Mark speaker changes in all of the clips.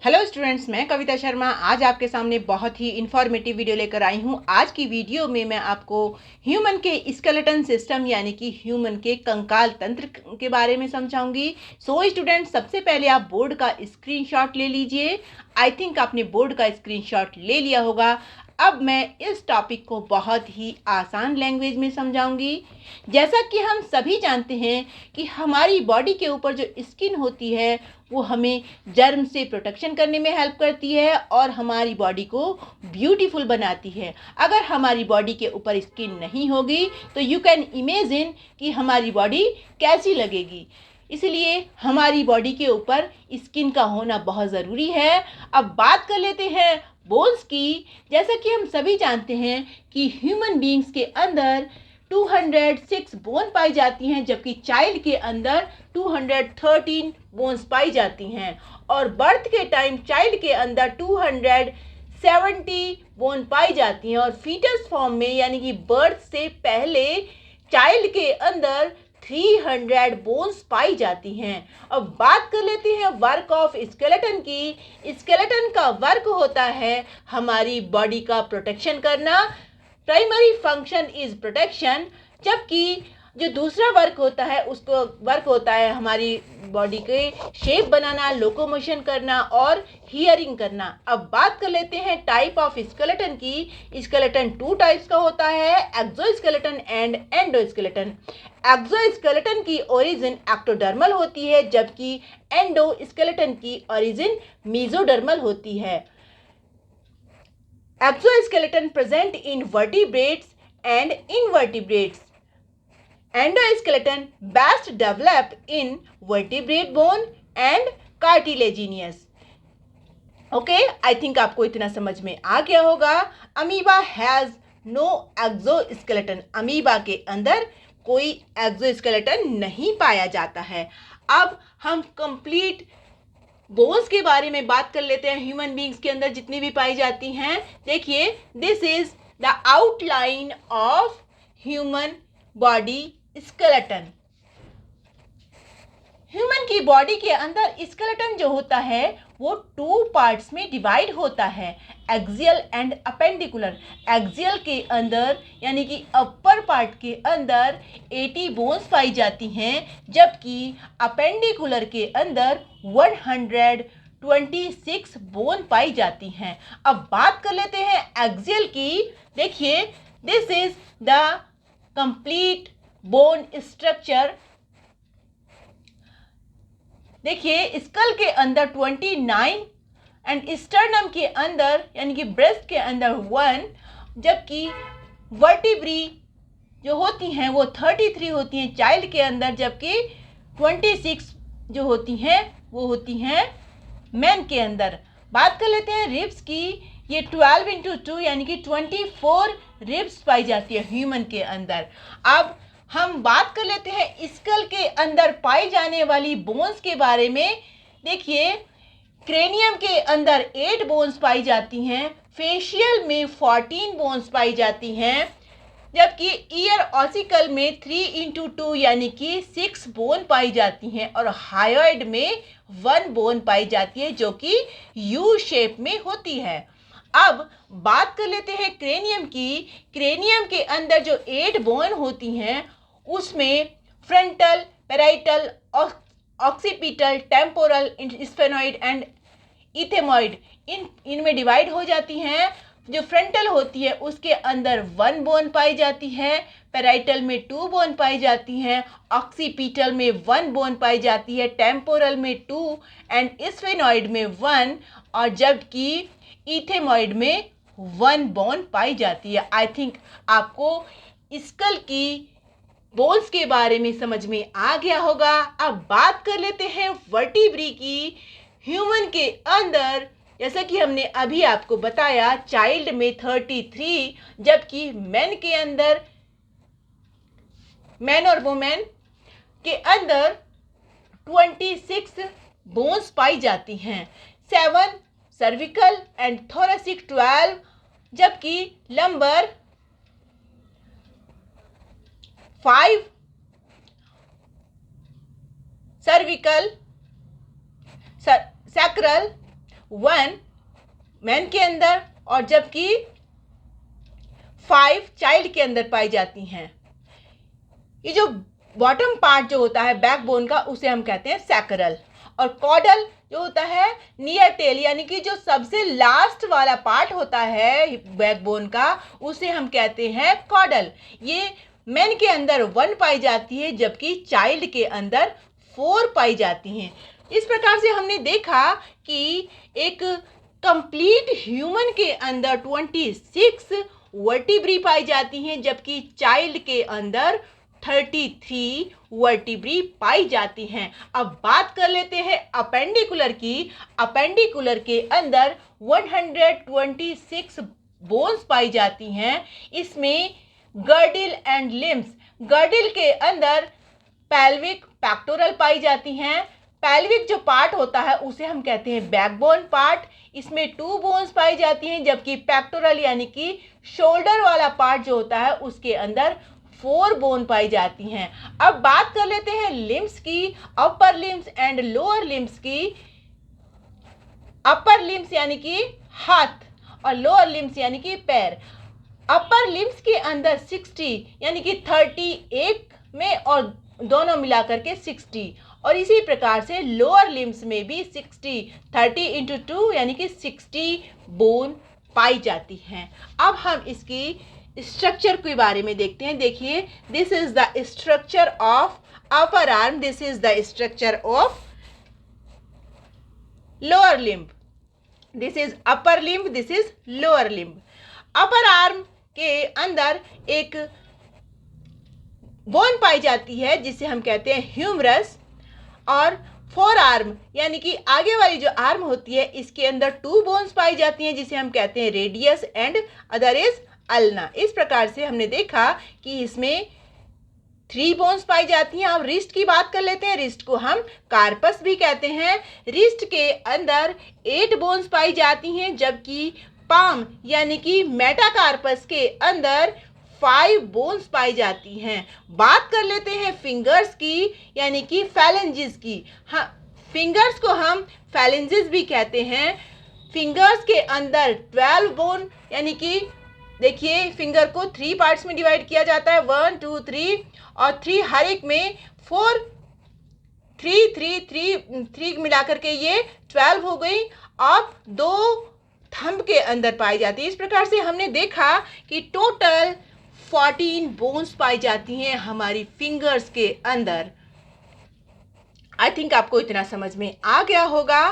Speaker 1: Hello students, मैं कविता शर्मा आज आपके सामने बहुत ही इंफॉर्मेटिव वीडियो लेकर आई हूँ। आज की वीडियो में मैं आपको ह्यूमन के स्केलेटन सिस्टम यानी कि ह्यूमन के कंकाल तंत्र के बारे में समझाऊंगी। सो स्टूडेंट्स, सबसे पहले आप बोर्ड का स्क्रीनशॉट ले लीजिए। आई थिंक आपने बोर्ड का स्क्रीनशॉट ले लिया होगा। अब मैं इस टॉपिक को बहुत ही आसान लैंग्वेज में समझाऊंगी। जैसा कि हम सभी जानते हैं कि हमारी बॉडी के ऊपर जो स्किन होती है वो हमें जर्म से प्रोटेक्शन करने में हेल्प करती है और हमारी बॉडी को ब्यूटीफुल बनाती है। अगर हमारी बॉडी के ऊपर स्किन नहीं होगी तो यू कैन इमेजिन कि हमारी बॉडी कैसी लगेगी। इसलिए हमारी बॉडी के ऊपर स्किन का होना बहुत ज़रूरी है। अब बात कर लेते हैं बोन्स की। जैसा कि हम सभी जानते हैं कि ह्यूमन बीइंग्स के अंदर 206 बोन पाई जाती हैं, जबकि चाइल्ड के अंदर 213 बोन्स पाई जाती हैं और बर्थ के टाइम चाइल्ड के अंदर 270 बोन पाई जाती हैं और फीटस फॉर्म में यानी कि बर्थ से पहले चाइल्ड के अंदर 300 बोन्स पाई जाती हैं। अब बात कर लेते हैं वर्क ऑफ स्केलेटन की। स्केलेटन का वर्क होता है हमारी बॉडी का प्रोटेक्शन करना। प्राइमरी फंक्शन इज प्रोटेक्शन, जबकि जो दूसरा वर्क होता है उसको वर्क होता है हमारी बॉडी के शेप बनाना, लोकोमोशन करना और हियरिंग करना। अब बात कर लेते हैं टाइप ऑफ स्केलेटन की। स्केलेटन 2 टाइप्स का होता है, एक्सोस्केलेटन एंड एंडोस्केलेटन। एक्सोस्केलेटन की ओरिजिन एक्टोडर्मल होती है, जबकि एंडोस्केलेटन की ओरिजिन मेसोडर्मल होती है। Exoskeleton present in vertebrates and invertebrates. Endoskeleton best developed in vertebrate bone and cartilaginous. Okay, I think आपको इतना समझ में आ गया होगा। Amoeba has no exoskeleton. Amoeba के अंदर कोई एक्सोस्केलेटन नहीं पाया जाता है। अब हम कंप्लीट बोन्स के बारे में बात कर लेते हैं। ह्यूमन बीइंग्स के अंदर जितनी भी पाई जाती हैं, देखिए, this is the outline of human body skeleton. Human की बॉडी के अंदर स्केलेटन जो होता है वो 2 पार्ट्स में डिवाइड होता है, एक्सियल एंड अपेंडिकुलर। एक्सियल के अंदर यानी कि अपर पार्ट के अंदर 80 बोन्स पाई जाती हैं, जबकि अपेंडिकुलर के अंदर 126 बोन पाई जाती हैं। अब बात कर लेते हैं एक्सियल की। देखिए, this is the complete bone structure. देखिए, स्कल के अंदर 29 एंड स्टर्नम के अंदर यानी कि ब्रेस्ट के अंदर 1, जबकि वर्टिब्री जो होती हैं वो 33 होती हैं चाइल्ड के अंदर, जबकि 26 जो होती हैं वो होती हैं मैन के अंदर। बात कर लेते हैं रिब्स की। ये 12x2 यानी कि 24 रिब्स पाई जाती है ह्यूमन के अंदर। अब हम बात कर लेते हैं स्कल के अंदर पाई जाने वाली बोन्स के बारे में। देखिए, क्रेनियम के अंदर 8 बोन्स पाई जाती हैं, फेशियल में 14 बोन्स पाई जाती हैं, जबकि ईयर ऑसिकल में 3x2 यानी कि 6 बोन पाई जाती हैं और हायोइड में 1 बोन पाई जाती है जो कि यू शेप में होती है। अब बात कर लेते हैं क्रेनियम की। क्रेनियम के अंदर जो 8 बोन होती हैं उसमें frontal, parietal, occipital, temporal, sphenoid and इथेमॉइड इनमें डिवाइड हो जाती हैं। जो फ्रंटल होती है उसके अंदर 1 बोन पाई जाती है, पैराइटल में 2 बोन पाई जाती हैं, ऑक्सीपिटल में 1 बोन पाई जाती है, टेम्पोरल में 2 एंड स्फेनॉइड में 1 और जबकि इथेमॉइड में 1 बोन पाई जाती है। आई थिंक आपको स्कल की बोन्स के बारे में समझ में आ गया होगा। अब बात कर लेते हैं वर्टिब्री की। ह्यूमन के अंदर जैसा कि हमने अभी आपको बताया, चाइल्ड में 33, जबकि मैन के अंदर, मैन और वुमेन के अंदर 26 बोन्स पाई जाती हैं। 7 सर्विकल एंड थोरेसिक 12, जबकि लंबर 5 सर्विकल, सैक्रल 1 मैन के अंदर और जबकि 5 चाइल्ड के अंदर पाई जाती हैं। ये जो बॉटम पार्ट जो होता है बैकबोन का उसे हम कहते हैं सैकरल, और कॉडल जो होता है नियर टेल यानी कि जो सबसे लास्ट वाला पार्ट होता है बैकबोन का उसे हम कहते हैं कॉडल। ये मैन के अंदर 1 पाई जाती है जबकि चाइल्ड के अंदर 4 पाई जाती हैं। इस प्रकार से हमने देखा कि एक कंप्लीट ह्यूमन के अंदर 26 वर्टिब्री पाई जाती हैं जबकि चाइल्ड के अंदर 33 वर्टिब्री पाई जाती हैं। अब बात कर लेते हैं अपेंडिकुलर की। अपेंडिकुलर के अंदर 126 बोन्स पाई जाती हैं। इसमें गर्डिल एंड लिम्स, गर्डिल के अंदर पेल्विक पेक्टोरल पाई जाती हैं। पेल्विक जो पार्ट होता है उसे हम कहते हैं बैकबोन पार्ट, इसमें 2 बोन्स पाई जाती हैं जबकि पेक्टोरल यानी कि शोल्डर वाला पार्ट जो होता है उसके अंदर 4 बोन पाई जाती हैं। अब बात कर लेते हैं लिम्स की, upper limbs and lower limbs की। अपर लिम्स यानी कि हाथ और लोअर लिम्स यानी कि पैर। अपर लिम्स के अंदर 60 यानी कि 38 में और दोनों मिलाकर के 60, और इसी प्रकार से लोअर लिम्स में भी 30 इंटू 2 यानी कि 60 बोन पाई जाती हैं। अब हम इसकी स्ट्रक्चर के बारे में देखते हैं। देखिए, this is the structure of upper arm, this is the structure of lower limb, this is upper limb, this is lower limb. Upper arm के अंदर एक बोन पाई जाती है जिसे हम कहते हैं ह्यूमरस, और फोर आर्म यानी कि आगे वाली जो आर्म होती है इसके अंदर 2 बोन्स पाई जाती हैं जिसे हम कहते हैं radius and other is ulna. इस प्रकार से हमने देखा कि इसमें 3 बोन्स पाई जाती हैं। अब रिस्ट की बात कर लेते हैं। रिस्ट को हम कार्पस भी कहते हैं। रिस्ट के अंदर 8 बोन्स पाई जाती हैं जबकि पाम यानी कि मेटाकार्पस के अंदर 5 बोन्स पाई जाती हैं। बात कर लेते हैं फिंगर्स की यानी कि फैलेंजिस की। हाँ, फिंगर्स को हम फैलेंजिस भी कहते हैं। फिंगर्स के अंदर 12 बोन यानी कि देखिए फिंगर को 3 पार्ट्स में डिवाइड किया जाता है, 1 2 3, और 3 हर एक में 4 3 3 3 मिलाकर के ये 12 हो गई। अब 2 थंब के अंदर पाई जाती है। इस प्रकार से हमने देखा कि टोटल 14 बोन्स पाई जाती हैं हमारी फिंगर्स के अंदर। आई थिंक आपको इतना समझ में आ गया होगा।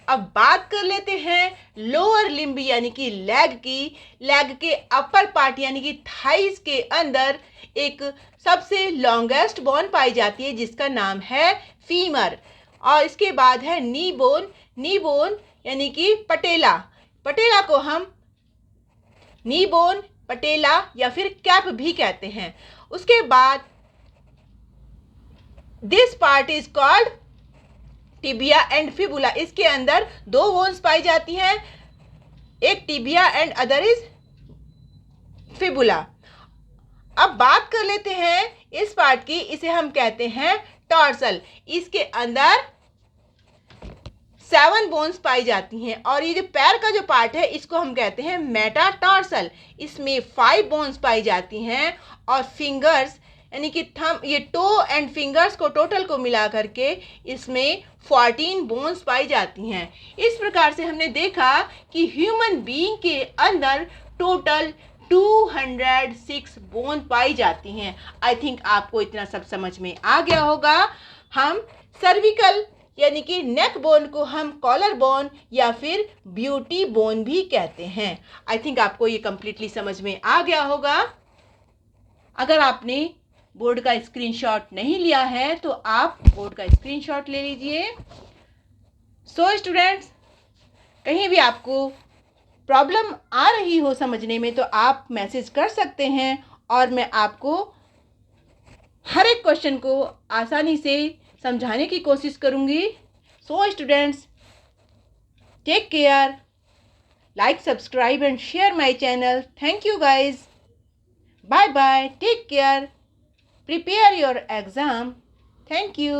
Speaker 1: अब बात कर लेते हैं लोअर लिम्ब यानी कि लेग की। लेग के अपर पार्ट यानी कि थाइस के अंदर एक सबसे लॉन्गेस्ट बोन पाई जाती है जिसका नाम है फीमर, और इसके बाद है नी बोन। नी बोन यानी कि पटेला। पटेला को हम नी बोन, पटेला या फिर कैप भी कहते हैं। उसके बाद this part is called tibia and fibula. इसके अंदर 2 बोन्स पाई जाती हैं, एक tibia and other is fibula. अब बात कर लेते हैं इस पार्ट की, इसे हम कहते हैं टॉर्सल। इसके अंदर 7 बोन्स पाई जाती हैं, और ये जो पैर का जो पार्ट है इसको हम कहते हैं मेटाटार्सल। इसमें 5 बोन्स पाई जाती हैं, और फिंगर्स यानी कि थंब, ये टो एंड फिंगर्स को टोटल को मिला करके इसमें 14 बोन्स पाई जाती हैं। इस प्रकार से हमने देखा कि ह्यूमन बीइंग के अंदर टोटल 206 बोन पाई जाती हैं। आई थिंक आपको इतना सब समझ में आ गया होगा। हम सर्विकल यानी कि नेक बोन को हम कॉलर बोन या फिर ब्यूटी बोन भी कहते हैं। आई थिंक आपको ये कंप्लीटली समझ में आ गया होगा। अगर आपने बोर्ड का स्क्रीनशॉट नहीं लिया है तो आप बोर्ड का स्क्रीनशॉट ले लीजिए। सो स्टूडेंट्स, कहीं भी आपको प्रॉब्लम आ रही हो समझने में तो आप मैसेज कर सकते हैं, और मैं आपको हर एक क्वेश्चन को आसानी से समझाने की कोशिश करूंगी। So students, take care, like, subscribe and share my channel. Thank you guys, bye bye, take care, prepare your exam. Thank you.